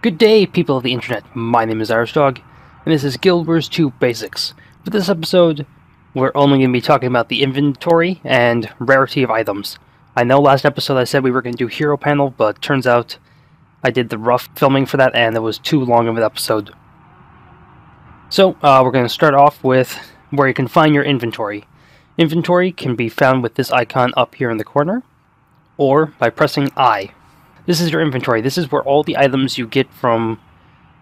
Good day, people of the internet. My name is Dog, and this is GW2 Basics. For this episode, we're only going to be talking about the inventory and rarity of items. I know last episode I said we were going to do hero panel, but turns out I did the rough filming for that, and it was too long of an episode. So, we're going to start off with where you can find your inventory. Inventory can be found with this icon up here in the corner, or by pressing I. This is your inventory. This is where all the items you get from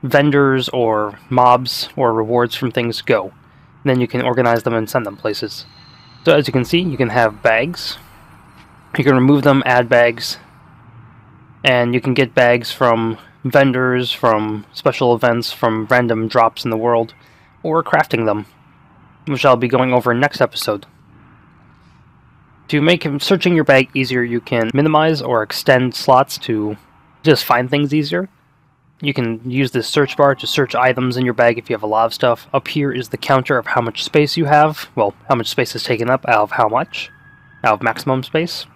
vendors or mobs or rewards from things go. And then you can organize them and send them places. So as you can see, you can have bags. You can remove them, add bags. And you can get bags from vendors, from special events, from random drops in the world, or crafting them, which I'll be going over in next episode. To make searching your bag easier, you can minimize or extend slots to just find things easier. You can use this search bar to search items in your bag if you have a lot of stuff. Up here is the counter of how much space you have. Well, how much space is taken up out of how much. Out of maximum space.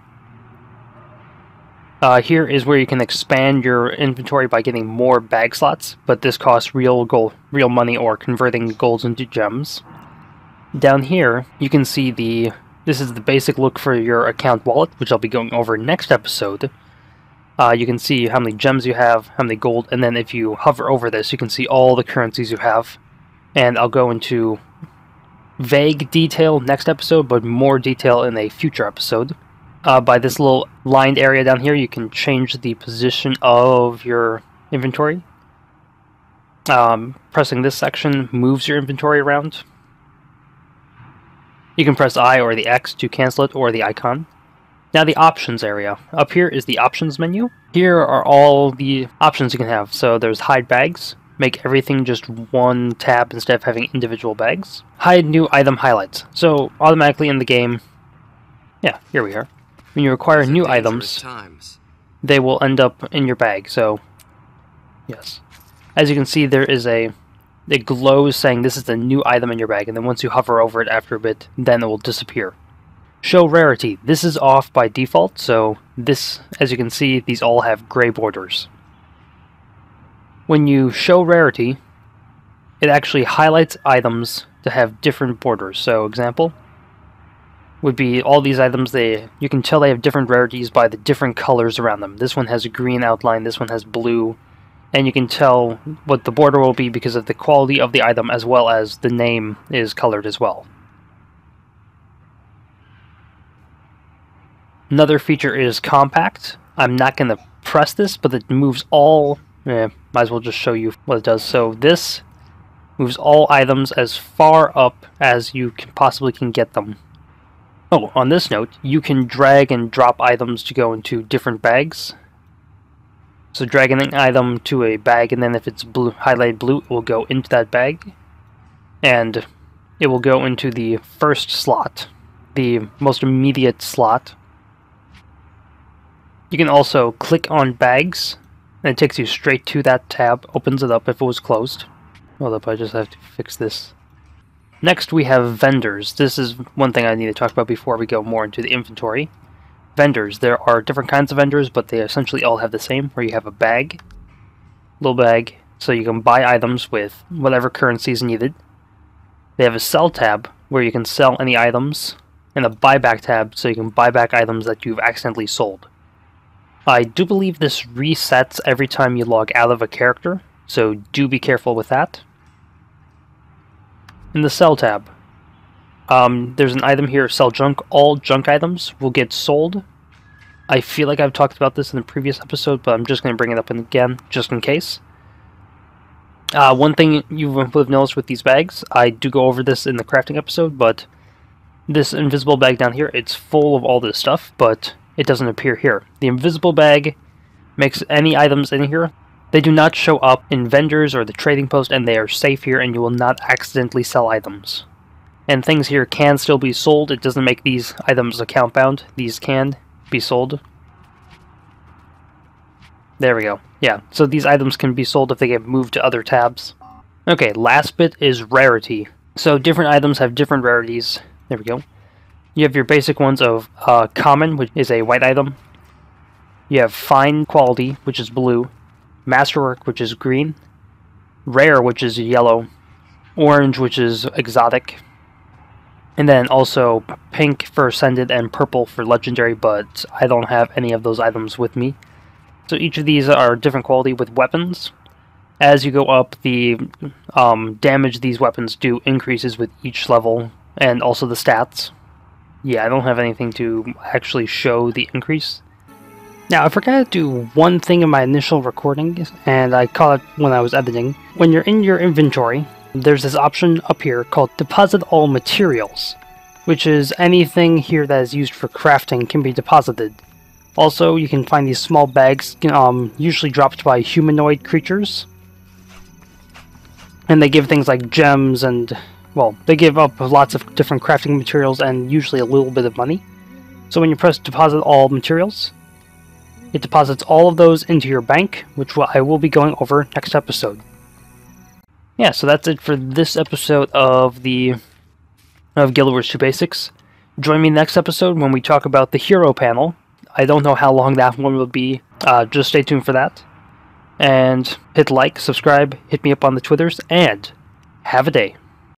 Here is where you can expand your inventory by getting more bag slots, but this costs real money or converting golds into gems. Down here, you can see this is the basic look for your account wallet, which I'll be going over next episode. You can see how many gems you have, how many gold, and then if you hover over this, you can see all the currencies you have. And I'll go into vague detail next episode, but more detail in a future episode. By this little lined area down here, you can change the position of your inventory. Pressing this section moves your inventory around. You can press I or the X to cancel it, or the icon. Now the options area. Up here is the options menu. Here are all the options you can have. So there's hide bags. Make everything just one tab instead of having individual bags. Hide new item highlights. So automatically in the game, yeah, here we are. When you acquire new items, they will end up in your bag. So, yes. As you can see, there is it glows saying this is the new item in your bag, and then once you hover over it after a bit, then it will disappear. Show rarity. This is off by default, so this, as you can see, these all have gray borders. When you show rarity, it actually highlights items to have different borders. So, example would be all these items, you can tell they have different rarities by the different colors around them. This one has a green outline, this one has blue. And you can tell what the border will be because of the quality of the item, as well as the name is colored as well. Another feature is compact. I'm not going to press this, but it moves all... might as well just show you what it does. So this moves all items as far up as you possibly can get them. Oh, on this note, you can drag and drop items to go into different bags. So dragging an item to a bag, and then if it's blue, highlighted blue, it will go into that bag. And it will go into the first slot, the most immediate slot. You can also click on bags, and it takes you straight to that tab, opens it up if it was closed. Hold up, I just have to fix this. Next we have vendors. This is one thing I need to talk about before we go more into the inventory. Vendors. There are different kinds of vendors, but they essentially all have the same, where you have a bag, little bag, so you can buy items with whatever currency is needed. They have a sell tab, where you can sell any items, and a buyback tab, so you can buy back items that you've accidentally sold. I do believe this resets every time you log out of a character, so do be careful with that. In the sell tab, there's an item here, sell junk. All junk items will get sold. I feel like I've talked about this in the previous episode, but I'm just going to bring it up again, just in case. One thing you would have noticed with these bags, I do go over this in the crafting episode, but this invisible bag down here, it's full of all this stuff, but it doesn't appear here. The invisible bag makes any items in here. They do not show up in vendors or the trading post, and they are safe here, and you will not accidentally sell items. And things here can still be sold. It doesn't make these items account bound. These can be sold. There we go. Yeah, so these items can be sold if they get moved to other tabs. Okay, last bit is rarity. So different items have different rarities. There we go. You have your basic ones of common, which is a white item. You have fine quality, which is blue. Masterwork, which is green, Rare, which is yellow, Orange, which is exotic, and then also pink for Ascended and purple for Legendary, but I don't have any of those items with me. So each of these are different quality with weapons. As you go up, the damage these weapons do increases with each level, and also the stats. Yeah, I don't have anything to actually show the increase. Now, I forgot to do one thing in my initial recording, and I caught it when I was editing. When you're in your inventory, there's this option up here called Deposit All Materials, which is anything here that is used for crafting can be deposited. Also, you can find these small bags, usually dropped by humanoid creatures. And they give things like gems and, well, they give up lots of different crafting materials and usually a little bit of money. So when you press Deposit All Materials, it deposits all of those into your bank, which I will be going over next episode. Yeah, so that's it for this episode of Guild Wars 2 Basics. Join me next episode when we talk about the hero panel. I don't know how long that one will be, just stay tuned for that. And hit like, subscribe, hit me up on the Twitters, and have a day.